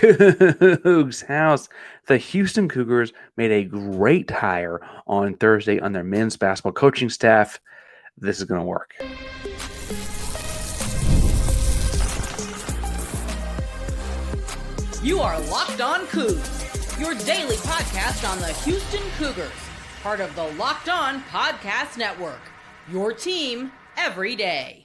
Coogs House. The Houston Cougars made a great hire on Thursday on their men's basketball coaching staff. This is going to work. You are Locked On Cougs, your daily podcast on the Houston Cougars, part of the Locked On Podcast Network, your team every day.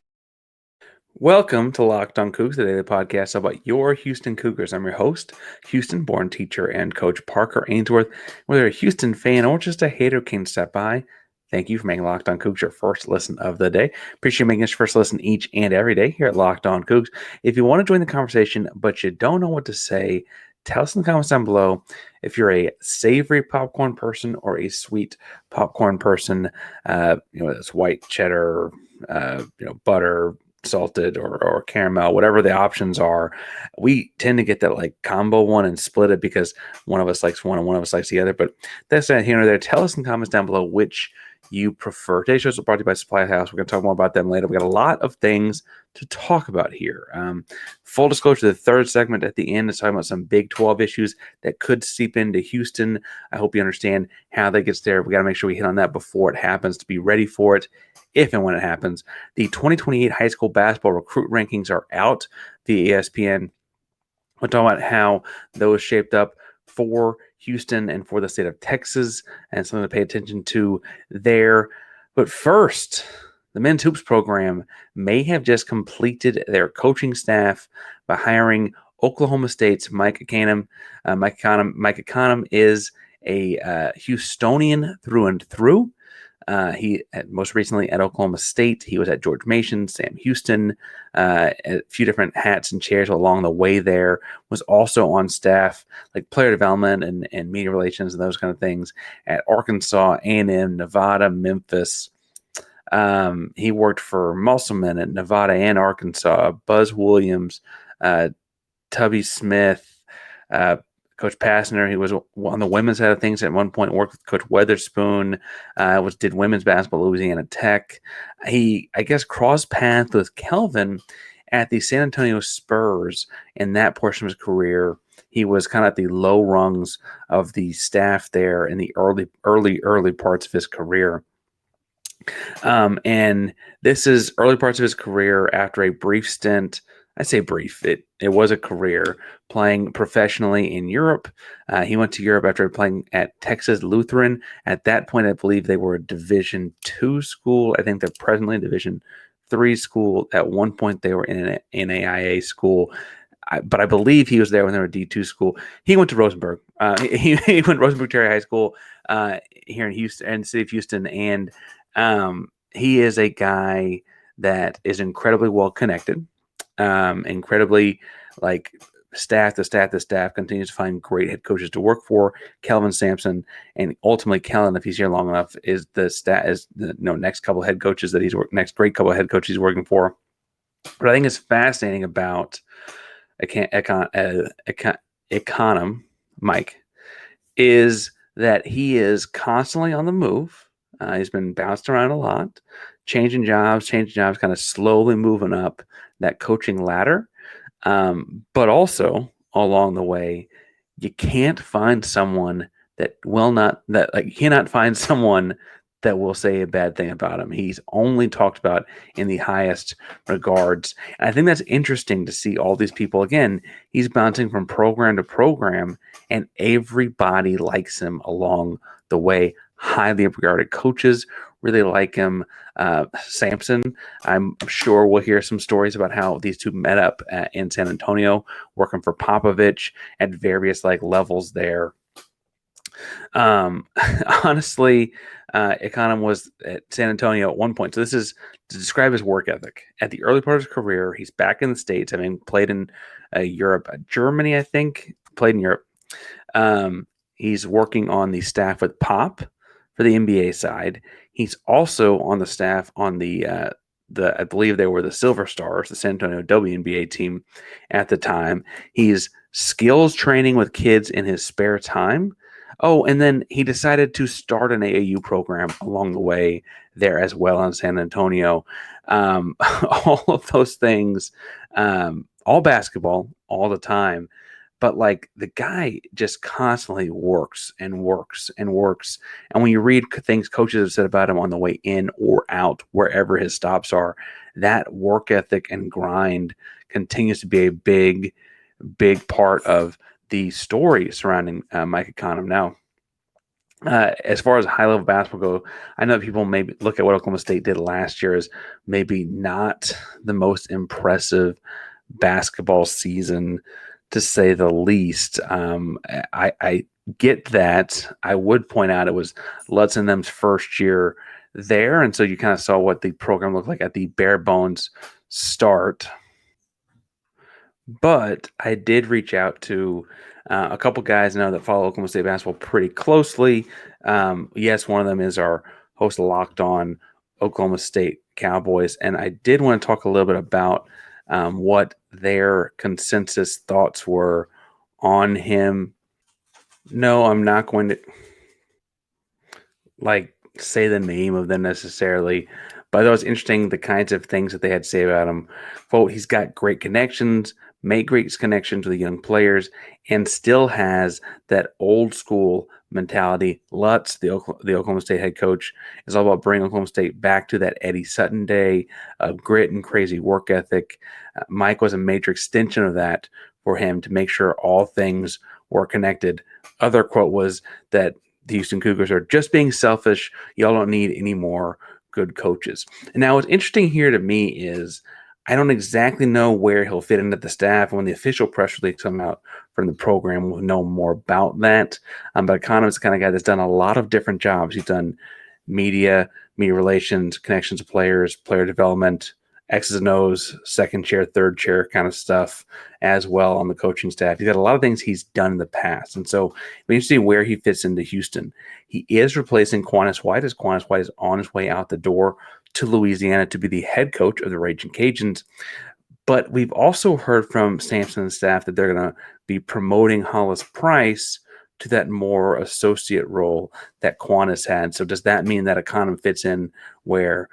Welcome to Locked On Cougs, the daily podcast about your Houston Cougars. I'm your host, Houston-born teacher and coach Parker Ainsworth. Whether you're a Houston fan or just a hater can step by, thank you for making Locked On Cougs your first listen of the day. Appreciate making us your first listen each and every day here at Locked On Cougs. If you want to join the conversation but you don't know what to say, tell us in the comments down below if you're a savory popcorn person or a sweet popcorn person. It's white cheddar, butter, salted or caramel, whatever the options are. We tend to get that like combo one and split it because one of us likes one and one of us likes the other. But that's not here or there. Tell us in the comments down below which you prefer. Today's show is brought to you by Supply House. We're going to talk more about them later. We got a lot of things to talk about here. Full disclosure, the third segment at the end is talking about some Big 12 issues that could seep into Houston. I hope you understand how that gets there. We got to make sure we hit on that before it happens to be ready for it. If and when it happens. The 2028 high school basketball recruit rankings are out via ESPN. We'll talk about how those shaped up for Houston and for the state of Texas and something to pay attention to there. But first, the men's hoops program may have just completed their coaching staff by hiring Oklahoma State's Mike Ekanem. Mike Ekanem is a Houstonian through and through. He most recently at Oklahoma State. He was at George Mason, Sam Houston, a few different hats and chairs along the way there. Was also on staff like player development and media relations and those kind of things at Arkansas, A&M, Nevada, Memphis. He worked for Musselman at Nevada and Arkansas, Buzz Williams, Tubby Smith, Coach Passner. He was on the women's side of things at one point, worked with Coach Weatherspoon, did women's basketball at Louisiana Tech. He, I guess, crossed paths with Kelvin at the San Antonio Spurs in that portion of his career. He was kind of at the low rungs of the staff there in the early parts of his career. And this is early parts of his career after a brief stint. I say brief. It was a career playing professionally in Europe. He went to Europe after playing at Texas Lutheran. At that point, I believe they were a Division II school. I think they're presently a Division III school. At one point, they were in an NAIA school. But I believe he was there when they were a D2 school. He went to Rosenberg. He went to Rosenberg Terry High School here in Houston, in the city of Houston. And he is a guy that is incredibly well connected. Incredibly the staff continues to find great head coaches to work for. Kelvin Sampson and ultimately Kellen, if he's here long enough, is the next couple of head coaches next great couple of head coaches he's working for. What I think is fascinating about Ekanem, Mike, is that he is constantly on the move. He's been bounced around a lot, changing jobs, kind of slowly moving up that coaching ladder. But also along the way, you cannot find someone that will say a bad thing about him. He's only talked about in the highest regards. And I think that's interesting to see all these people. Again, he's bouncing from program to program, and everybody likes him along the way. Highly regarded coaches really like him. Sampson, I'm sure we'll hear some stories about how these two met up in San Antonio, working for Popovich at various levels there. Honestly, Ekanem was at San Antonio at one point. So this is to describe his work ethic. At the early part of his career, he's back in the States. Played in Europe, Germany, I think. Played in Europe. He's working on the staff with Pop for the NBA side. He's also on the staff on the I believe they were the Silver Stars, the San Antonio WNBA team at the time. He's skills training with kids in his spare time. Oh, and then he decided to start an AAU program along the way there as well in San Antonio. All of those things, all basketball, all the time. but like the guy just constantly works and works and works. And when you read things coaches have said about him on the way in or out, wherever his stops are, that work ethic and grind continues to be a big, big part of the story surrounding Mike Ekanem. Now, as far as high level basketball go, I know people maybe look at what Oklahoma State did last year as maybe not the most impressive basketball season, to say the least. I get that. I would point out it was Lutz and them's first year there, and so you kind of saw what the program looked like at the bare bones start. But I did reach out to a couple guys now that follow Oklahoma State basketball pretty closely. Yes, one of them is our host of Locked On Oklahoma State Cowboys, and I did want to talk a little bit about what their consensus thoughts were on him. No, I'm not going to say the name of them necessarily, but I thought it was interesting the kinds of things that they had to say about him. Quote, he's got great connections, made great connections with the young players, and still has that old school mentality. Lutz, the Oklahoma State head coach, is all about bringing Oklahoma State back to that Eddie Sutton day of grit and crazy work ethic. Mike was a major extension of that for him to make sure all things were connected. Other quote was that the Houston Cougars are just being selfish. Y'all don't need any more good coaches. And now what's interesting here to me is I don't exactly know where he'll fit into the staff. And when the official press release comes out from the program, we'll know more about that. But Ekanem is the kind of guy that's done a lot of different jobs. He's done media relations, connections to players, player development, X's and O's, second chair, third chair kind of stuff as well on the coaching staff. He's got a lot of things he's done in the past. And so we see where he fits into Houston. He is replacing Quantis White as Quantis White is on his way out the door to Louisiana to be the head coach of the Raging Cajuns. But we've also heard from Sampson and staff that they're going to be promoting Hollis Price to that more associate role that Quantis had. So does that mean that Ekanem fits in where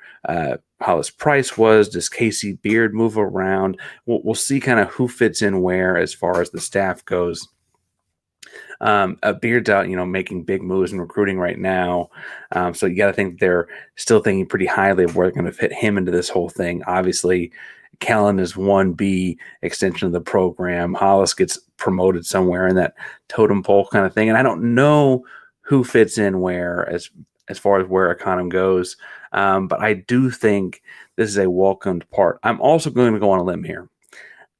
Hollis Price was? Does Casey Beard move around? We'll see kind of who fits in where as far as the staff goes. Beard's out, making big moves in recruiting right now. So you got to think they're still thinking pretty highly of where they're going to fit him into this whole thing. Obviously, Kellen is 1B extension of the program. Hollis gets promoted somewhere in that totem pole kind of thing. And I don't know who fits in where as far as where Ekanem goes. But I do think this is a welcomed part. I'm also going to go on a limb here.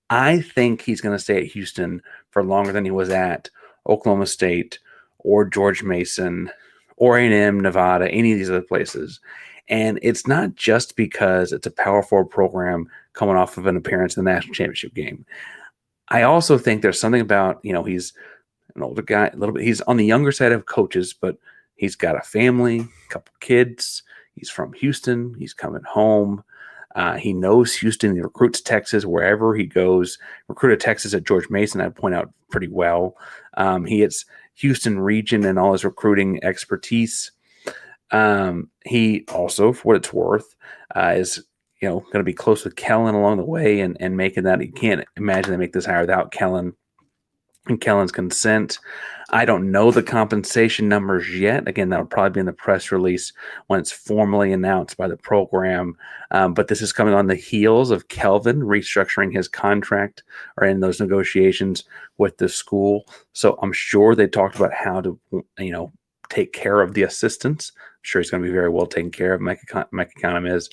I think he's going to stay at Houston for longer than he was at Oklahoma State or George Mason or A&M, Nevada, any of these other places. And it's not just because it's a Power 4 program coming off of an appearance in the national championship game. I also think there's something about, he's an older guy, a little bit. He's on the younger side of coaches, but he's got a family, a couple kids. He's from Houston. He's coming home. He knows Houston. He recruits Texas wherever he goes. Recruited Texas at George Mason, I'd point out pretty well. He hits Houston region and all his recruiting expertise. He also, for what it's worth, is going to be close with Kellen along the way and making that. You can't imagine they make this hire without Kellen and Kellen's consent. I don't know the compensation numbers yet. Again, that'll probably be in the press release when it's formally announced by the program. But this is coming on the heels of Kelvin restructuring his contract or in those negotiations with the school. So I'm sure they talked about how to, take care of the assistants. I'm sure he's going to be very well taken care of. Mike Ekanem is.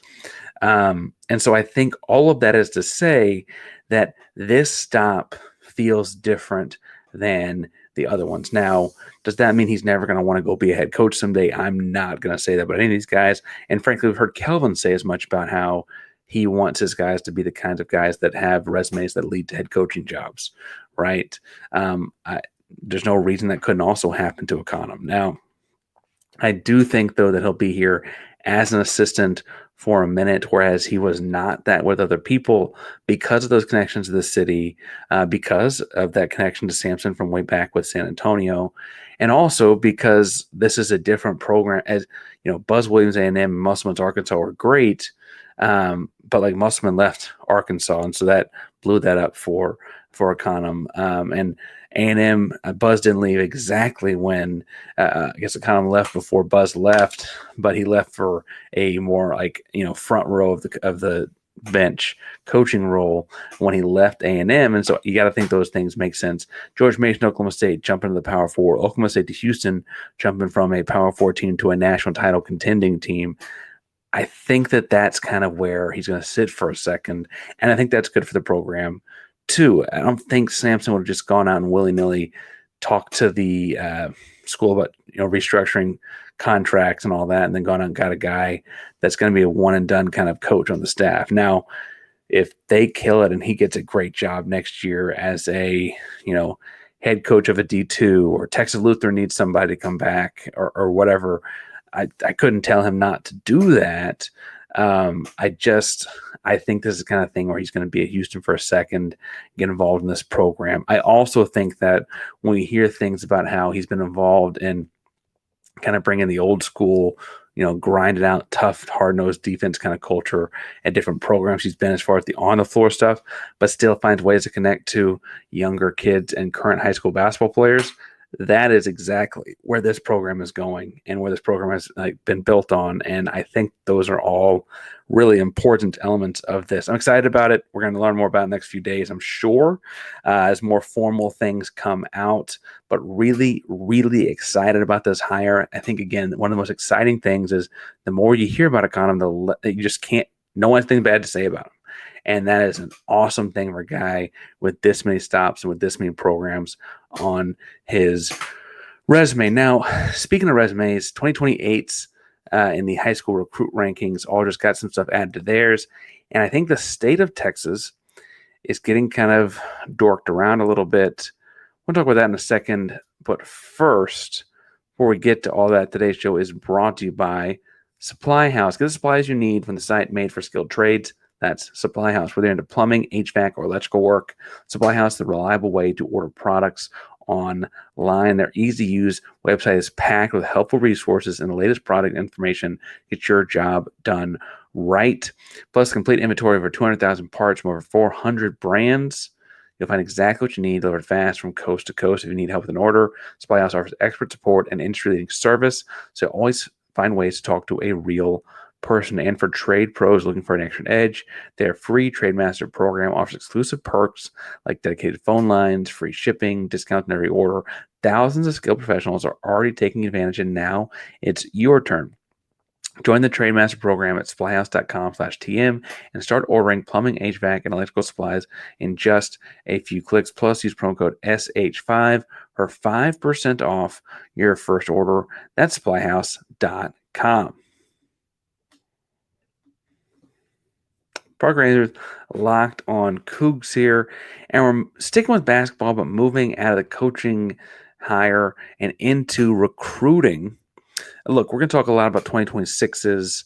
And so I think all of that is to say that this stop feels different than the other ones. Now, does that mean he's never going to want to go be a head coach someday? I'm not going to say that about any of these guys. And frankly, we've heard Kelvin say as much about how he wants his guys to be the kinds of guys that have resumes that lead to head coaching jobs, right? There's no reason that couldn't also happen to Ekanem. Now, I do think, though, that he'll be here as an assistant for a minute, whereas he was not that with other people because of those connections to the city, because of that connection to Sampson from way back with San Antonio, and also because this is a different program. As Buzz Williams, A&M, and Musselman's Arkansas were great, but like Musselman left Arkansas, and so that blew that up for for Ekanem. And A&M, Buzz didn't leave exactly when I guess Ekanem left before Buzz left, but he left for a more front row of the bench coaching role when he left A&M. And so you got to think those things make sense. George Mason, Oklahoma State, jumping to the Power Four. Oklahoma State to Houston, jumping from a Power Four team to a national title contending team. I think that's kind of where he's going to sit for a second. And I think that's good for the program too. I don't think Sampson would have just gone out and willy-nilly talked to the school about restructuring contracts and all that, and then gone out and got a guy that's going to be a one and done kind of coach on the staff. Now, if they kill it and he gets a great job next year as a head coach of a D2, or Texas Lutheran needs somebody to come back, or whatever, I couldn't tell him not to do that. I think this is the kind of thing where he's going to be at Houston for a second, get involved in this program. I also think that when we hear things about how he's been involved in kind of bringing the old school, grinded out, tough, hard-nosed defense kind of culture at different programs he's been as far as the on-the-floor stuff, but still finds ways to connect to younger kids and current high school basketball players, that is exactly where this program is going and where this program has been built on. And I think those are all really important elements of this. I'm excited about it. We're going to learn more about it in the next few days, I'm sure, as more formal things come out, but really, really excited about this hire. I think, again, one of the most exciting things is the more you hear about Ekanem, you just can't, no one has anything bad to say about him. And that is an awesome thing for a guy with this many stops and with this many programs on his resume. Now, speaking of resumes, 2028s in the high school recruit rankings all just got some stuff added to theirs. And I think the state of Texas is getting kind of dorked around a little bit. We'll talk about that in a second. But first, before we get to all that, today's show is brought to you by Supply House. Get the supplies you need from the site made for skilled trades. That's Supply House. Whether you're into plumbing, HVAC, or electrical work, Supply House is the reliable way to order products online. Their easy-to-use website is packed with helpful resources and the latest product information. Get your job done right. Plus, complete inventory of over 200,000 parts from over 400 brands. You'll find exactly what you need delivered fast from coast to coast. If you need help with an order, Supply House offers expert support and industry-leading service. So always find ways to talk to a real person. And for trade pros looking for an extra edge, their free Trade Master program offers exclusive perks like dedicated phone lines, free shipping, discounts on every order. Thousands of skilled professionals are already taking advantage, and now it's your turn. Join the Trade Master program at supplyhouse.com/TM and start ordering plumbing, HVAC, and electrical supplies in just a few clicks. Plus, use promo code SH5 for 5% off your first order. That's supplyhouse.com. Parker Rangers locked on Coogs here, and we're sticking with basketball, but moving out of the coaching hire and into recruiting. Look, we're going to talk a lot about 2026's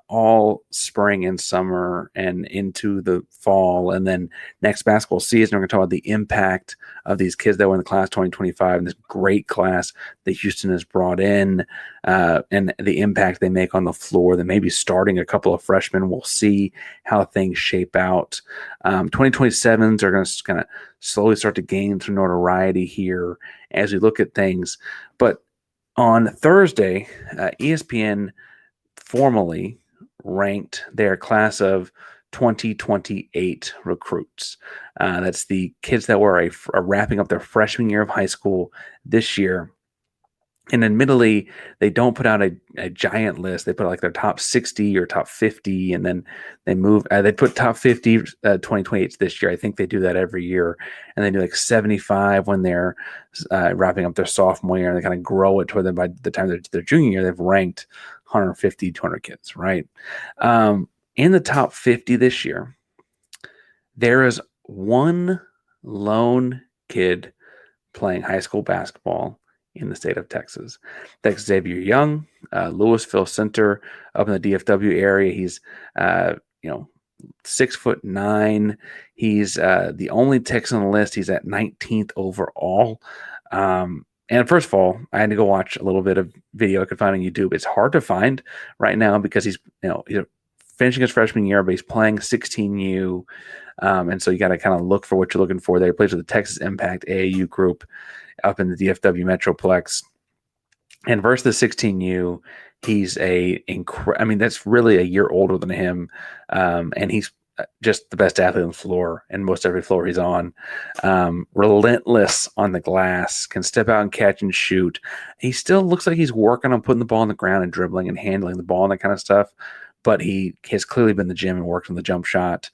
all spring and summer and into the fall, and then next basketball season, we're going to talk about the impact of these kids that were in the class 2025 and this great class that Houston has brought in, and the impact they make on the floor. They may be starting a couple of freshmen. We'll see how things shape out. 2027s are going to kind of slowly start to gain some notoriety here as we look at things. But on Thursday, ESPN formally ranked their class of 2028 recruits. That's the kids that were wrapping up their freshman year of high school this year. And admittedly, they don't put out a giant list. They put like their top 60 or top 50, and then they put top 50 2028s this year. I think they do that every year. And they do like 75 when they're wrapping up their sophomore year, and they kind of grow it to them by the time they're their junior year. They've ranked 150, 200 kids, right? In the top 50 this year, there is one lone kid playing high school basketball in the state of Texas. That's Xavier Young, Louisville center up in the DFW area. He's 6'9". He's the only Texan on the list. He's at 19th overall. And first of all, I had to go watch a little bit of video I could find on YouTube. It's hard to find right now because he's a finishing his freshman year, but he's playing 16U. And so you got to kind of look for what you're looking for there. He plays with the Texas Impact AAU group up in the DFW Metroplex. And versus the 16U, he's that's really a year older than him. And he's just the best athlete on the floor and most every floor he's on. Relentless on the glass, can step out and catch and shoot. He still looks like he's working on putting the ball on the ground and dribbling and handling the ball and that kind of stuff. But he has clearly been in the gym and worked on the jump shot.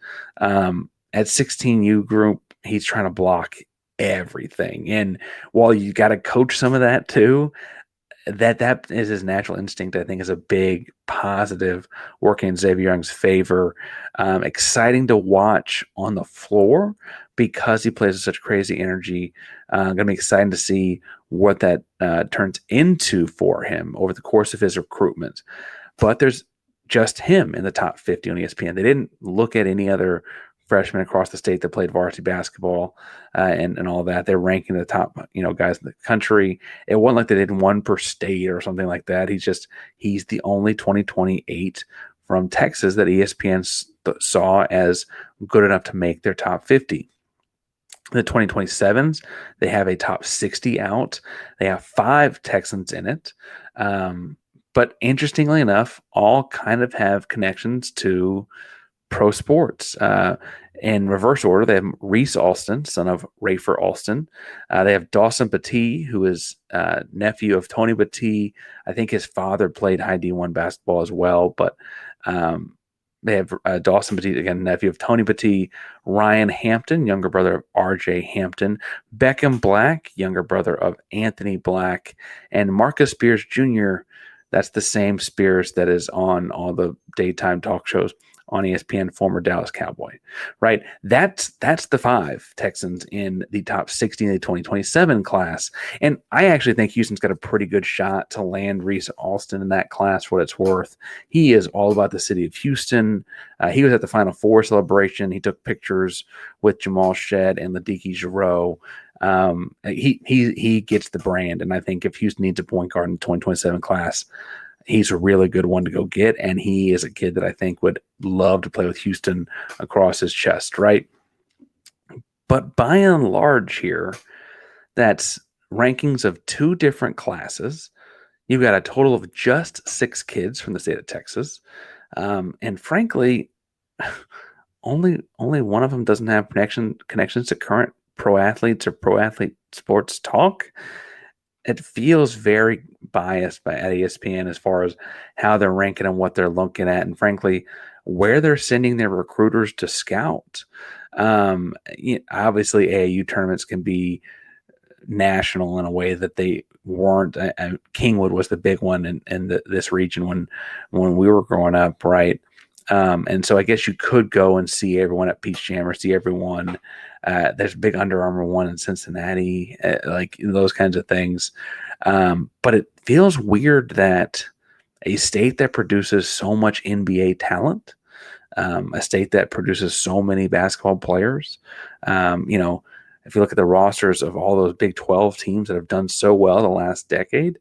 At 16U group, he's trying to block everything. And while you got to coach some of that too, that is his natural instinct, I think, is a big positive working in Xavier Young's favor. Exciting to watch on the floor because he plays with such crazy energy. Going to be exciting to see what that turns into for him over the course of his recruitment. But there's just him in the top 50 on ESPN. They didn't look at any other freshmen across the state that played varsity basketball and all that. They're ranking the top, guys in the country. It wasn't like they did one per state or something like that. He's the only 2028 from Texas that ESPN saw as good enough to make their top 50. The 2027s, they have a top 60 out. They have 5 Texans in it. But interestingly enough, all kind of have connections to pro sports. In reverse order, they have Reese Alston, son of Rafer Alston. They have Dawson Batee, who is nephew of Tony Batee. I think his father played high D1 basketball as well, but they have Dawson Batee, again, nephew of Tony Batee. Ryan Hampton, younger brother of R.J. Hampton. Beckham Black, younger brother of Anthony Black. And Marcus Spears Jr., that's the same Spears that is on all the daytime talk shows on ESPN, former Dallas Cowboy, right? That's the 5 Texans in the top 60 in the 2027 class. And I actually think Houston's got a pretty good shot to land Reese Alston in that class for what it's worth. He is all about the city of Houston. He was at the Final Four celebration. He took pictures with Jamal Shedd and Ladiki Giroux. He gets the brand. And I think if Houston needs a point guard in the 2027 class, he's a really good one to go get, and he is a kid that I think would love to play with Houston across his chest, right? But by and large here, that's rankings of 2 different classes. You've got a total of just 6 kids from the state of Texas. And frankly, only one of them doesn't have connections to current pro athletes or pro athlete sports talk. It feels very biased at ESPN as far as how they're ranking and what they're looking at, and frankly, where they're sending their recruiters to scout. Obviously, AAU tournaments can be national in a way that they weren't. Kingwood was the big one in this region when we were growing up, right? And so I guess you could go and see everyone at Peach Jam or see everyone. There's a big Under Armour one in Cincinnati, like those kinds of things. But it feels weird that a state that produces so much NBA talent, a state that produces so many basketball players, if you look at the rosters of all those Big 12 teams that have done so well the last decade,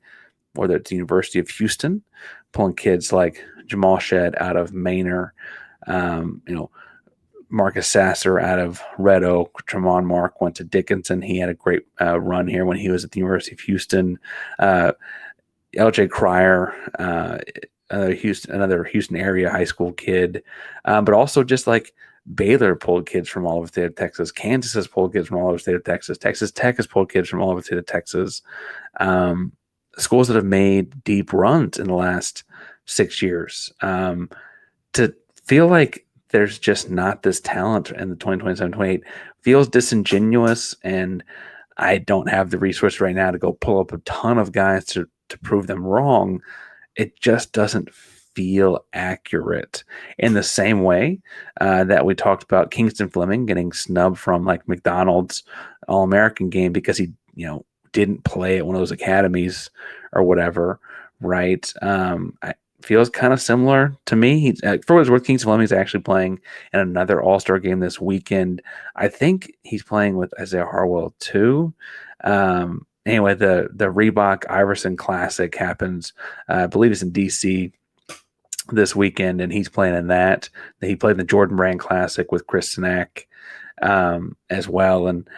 whether it's the University of Houston, pulling kids like Jamal Shedd out of Manor, Marcus Sasser out of Red Oak. Tremont Mark went to Dickinson. He had a great run here when he was at the University of Houston. LJ Cryer, another Houston area high school kid, but also just like Baylor pulled kids from all over the state of Texas. Kansas has pulled kids from all over the state of Texas. Texas Tech has pulled kids from all over the state of Texas. Schools that have made deep runs in the last 6 years. To feel like there's just not this talent in the 2027-28 feels disingenuous, and I don't have the resource right now to go pull up a ton of guys to prove them wrong. It just doesn't feel accurate in the same way that we talked about Kingston Fleming getting snubbed from like McDonald's All-American game because he, didn't play at one of those academies or whatever, right? It feels kind of similar to me. For what it's worth, Kingston Fleming is actually playing in another All-Star game this weekend. I think he's playing with Isaiah Harwell too. Anyway, the Reebok Iverson Classic happens. I believe it's in DC. this weekend, and he's playing in that. He played in the Jordan Brand Classic with Chris Sinek as well. And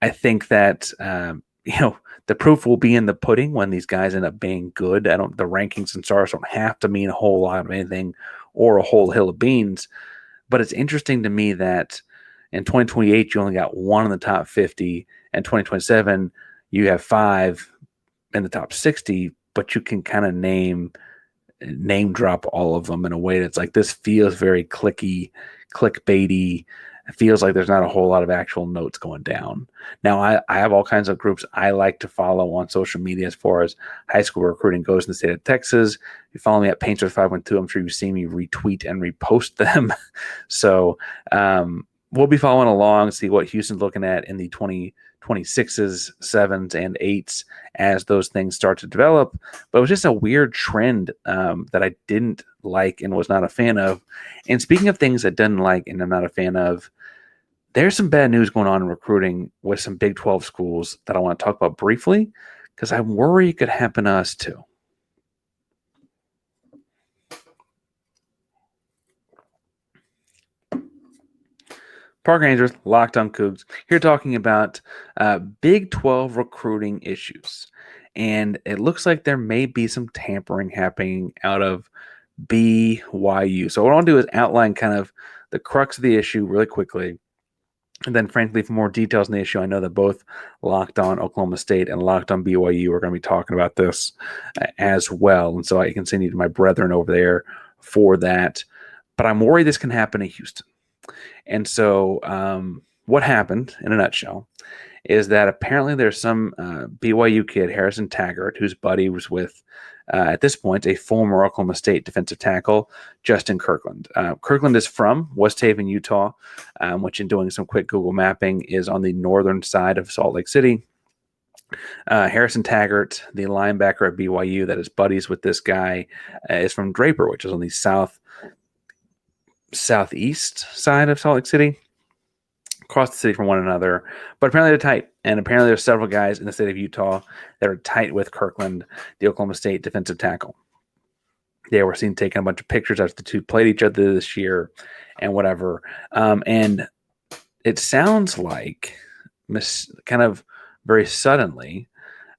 I think that the proof will be in the pudding when these guys end up being good. The rankings and stars don't have to mean a whole lot of anything or a whole hill of beans. But it's interesting to me that in 2028 you only got one in the top 50, and 2027 you have 5 in the top 60, but you can kind of name drop all of them in a way that's like, this feels very clickbaity. It feels like there's not a whole lot of actual notes going down. Now, I have all kinds of groups I like to follow on social media as far as high school recruiting goes in the state of Texas. If you follow me at Painter512, I'm sure you've seen me retweet and repost them. So we'll be following along, see what Houston's looking at in the 2026s, 7s, and 8s as those things start to develop. But it was just a weird trend that I didn't like and was not a fan of. And speaking of things I didn't like and I'm not a fan of, there's some bad news going on in recruiting with some Big 12 schools that I want to talk about briefly, because I worry it could happen to us too. Parker Ainsworth, Locked on Cougs, here talking about Big 12 recruiting issues. And it looks like there may be some tampering happening out of BYU. So what I want to do is outline kind of the crux of the issue really quickly. And then, frankly, for more details on the issue, I know that both Locked on Oklahoma State and Locked on BYU are going to be talking about this as well. And so I can send you to my brethren over there for that. But I'm worried this can happen in Houston. And so what happened, in a nutshell, is that apparently there's some BYU kid, Harrison Taggart, whose buddy was with, at this point, a former Oklahoma State defensive tackle, Justin Kirkland. Kirkland is from West Haven, Utah, which, in doing some quick Google mapping, is on the northern side of Salt Lake City. Harrison Taggart, the linebacker at BYU that is buddies with this guy, is from Draper, which is on the southeast side of Salt Lake City, across the city from one another. But apparently they're tight, and apparently there's several guys in the state of Utah that are tight with Kirkland, the Oklahoma State defensive tackle. They were seen taking a bunch of pictures after the two played each other this year and whatever. And it sounds like, kind of very suddenly,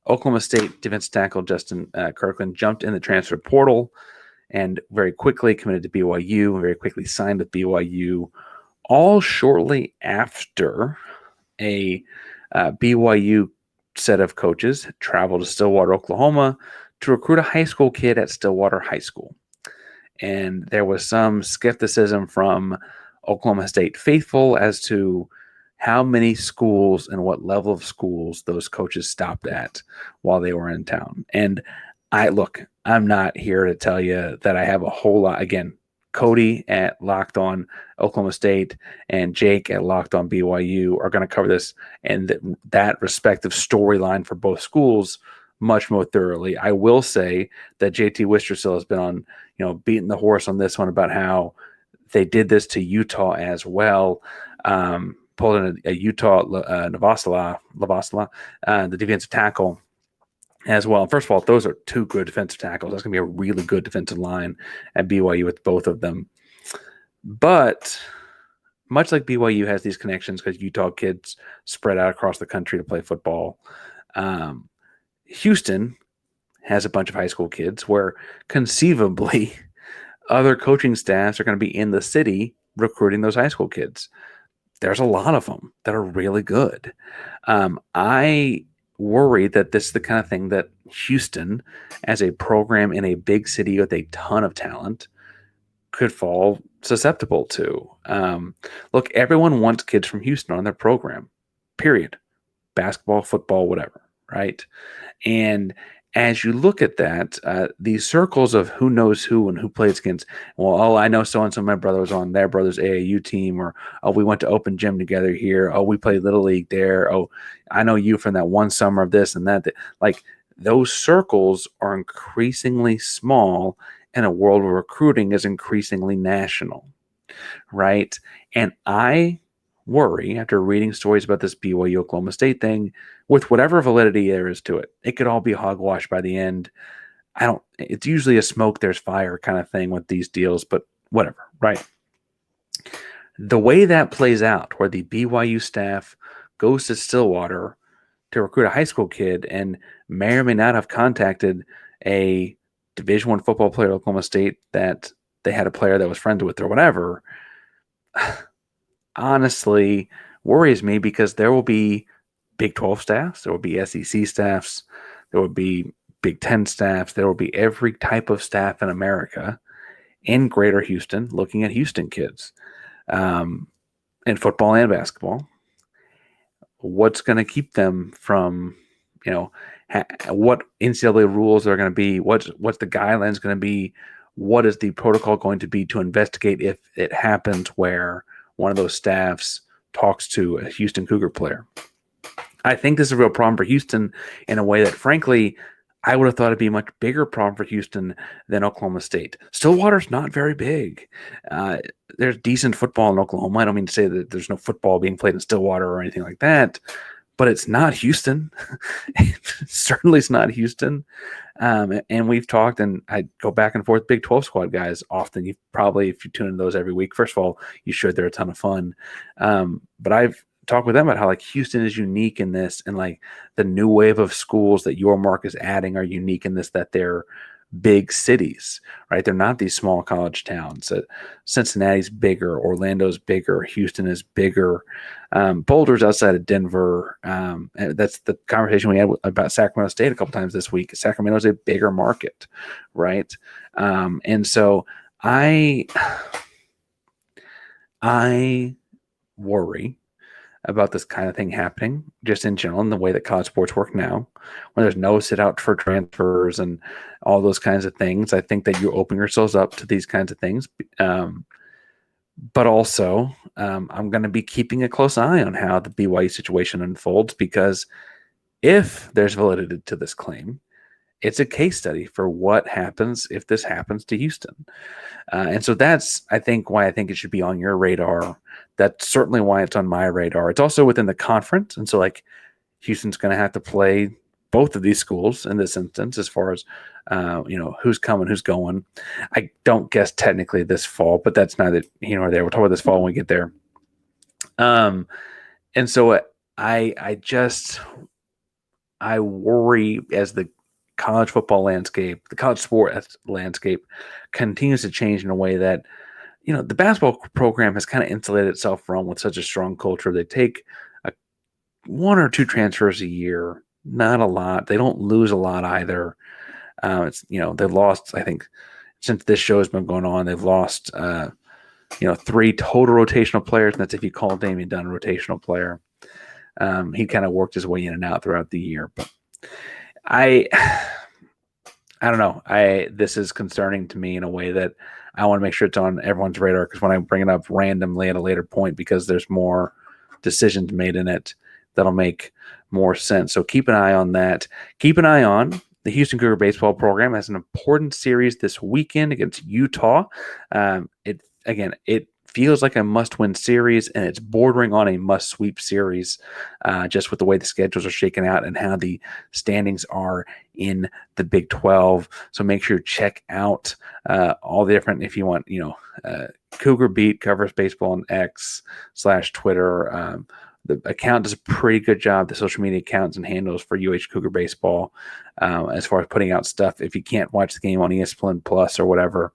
Oklahoma State defensive tackle Justin Kirkland jumped in the transfer portal and very quickly committed to BYU, and very quickly signed with BYU, all shortly after a BYU set of coaches traveled to Stillwater, Oklahoma to recruit a high school kid at Stillwater High School. And there was some skepticism from Oklahoma State faithful as to how many schools and what level of schools those coaches stopped at while they were in town. And I'm not here to tell you that I have a whole lot. Again, Cody at Locked on Oklahoma State and Jake at Locked on BYU are going to cover this and that respective storyline for both schools much more thoroughly. I will say that JT Wistersill has been on, beating the horse on this one about how they did this to Utah as well. Pulled in a Utah Lavasala, the defensive tackle as well. First of all, those are two good defensive tackles. That's going to be a really good defensive line at BYU with both of them. But much like BYU has these connections because Utah kids spread out across the country to play football, Houston has a bunch of high school kids where conceivably other coaching staffs are going to be in the city recruiting those high school kids. There's a lot of them that are really good. I worry that this is the kind of thing that Houston, as a program in a big city with a ton of talent, could fall susceptible to. Look, everyone wants kids from Houston on their program, period. Basketball, football, whatever, right? And as you look at that, these circles of who knows who and who plays against, I know so-and-so, my brother was on their brother's AAU team, or, we went to open gym together here. We played Little League there. I know you from that one summer of this and that. Like, those circles are increasingly small in a world where recruiting is increasingly national, right? And I worry, after reading stories about this BYU Oklahoma State thing, with whatever validity there is to it, it could all be hogwash by the end. it's usually a smoke, there's fire kind of thing with these deals, but whatever, right? The way that plays out, where the BYU staff goes to Stillwater to recruit a high school kid and may or may not have contacted a Division I football player at Oklahoma State that they had a player that was friends with or whatever, honestly worries me, because there will be Big 12 staffs, there will be SEC staffs, there will be Big 10 staffs, there will be every type of staff in America in Greater Houston looking at Houston kids, in football and basketball. What's going to keep them from, what NCAA rules are going to be? What's the guidelines going to be? What is the protocol going to be to investigate if it happens where one of those staffs talks to a Houston Cougar player? I think this is a real problem for Houston in a way that, frankly, I would have thought it'd be a much bigger problem for Houston than Oklahoma State. Stillwater's not very big. There's decent football in Oklahoma. I don't mean to say that there's no football being played in Stillwater or anything like that, but it's not Houston. Certainly it's not Houston. And we've talked, and I go back and forth, Big 12 squad guys often. You probably, if you tune in those every week, first of all, you should. They're a ton of fun. But I've talk with them about how, like, Houston is unique in this, and like the new wave of schools that your mark is adding are unique in this, that they're big cities, right? They're not these small college towns. Cincinnati's bigger, Orlando's bigger, Houston is bigger, Boulder's outside of Denver. And that's the conversation we had about Sacramento State a couple times this week. Sacramento's a bigger market, right? And so I worry about this kind of thing happening just in general, in the way that college sports work now, when there's no sit out for transfers and all those kinds of things. I think that you open yourselves up to these kinds of things. But also, I'm going to be keeping a close eye on how the BYU situation unfolds, because if there's validity to this claim, it's a case study for what happens if this happens to Houston. And so that's, I think, why I think it should be on your radar. That's certainly why it's on my radar. It's also within the conference. And so, like, Houston's going to have to play both of these schools in this instance, as far as, who's coming, who's going. I don't guess technically this fall, but that's neither here nor there. We'll talk about this fall when we get there. And so I worry, as the college football landscape, the college sport landscape continues to change in a way that, the basketball program has kind of insulated itself from, with such a strong culture. They take one or two transfers a year, not a lot. They don't lose a lot either. They've lost, I think, since this show has been going on, they've lost, 3 total rotational players. And that's if you call Damian Dunn a rotational player. He kind of worked his way in and out throughout the year, but I don't know. This is concerning to me in a way that I want to make sure it's on everyone's radar, because when I bring it up randomly at a later point, because there's more decisions made in it that'll make more sense. So keep an eye on that. Keep an eye on the Houston Cougar baseball program has an important series this weekend against Utah. It feels like a must-win series, and it's bordering on a must-sweep series, just with the way the schedules are shaken out and how the standings are in the Big 12. So make sure you check out all the different, if you want, Cougar Beat covers baseball on X/Twitter. The account does a pretty good job, the social media accounts and handles for Cougar Baseball, as far as putting out stuff. If you can't watch the game on ESPN Plus or whatever,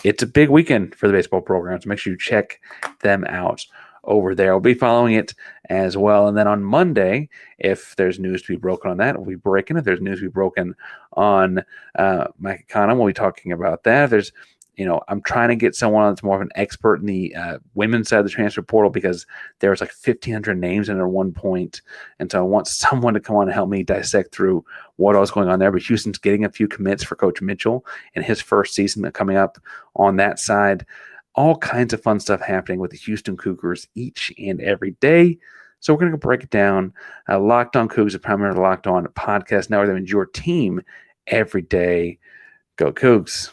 it's a big weekend for the baseball program, so make sure you check them out over there. I'll be following it as well. And then on Monday, if there's news to be broken on that, we'll be breaking. If there's news to be broken on Mike Ekanem, we'll be talking about that. If there's, I'm trying to get someone that's more of an expert in the women's side of the transfer portal, because there was like 1,500 names in there at one point. And so I want someone to come on and help me dissect through what else going on there. But Houston's getting a few commits for Coach Mitchell in his first season coming up on that side. All kinds of fun stuff happening with the Houston Cougars each and every day. So we're going to break it down. Locked On Cougs, a primary Locked On podcast network that means your team every day. Go Cougs.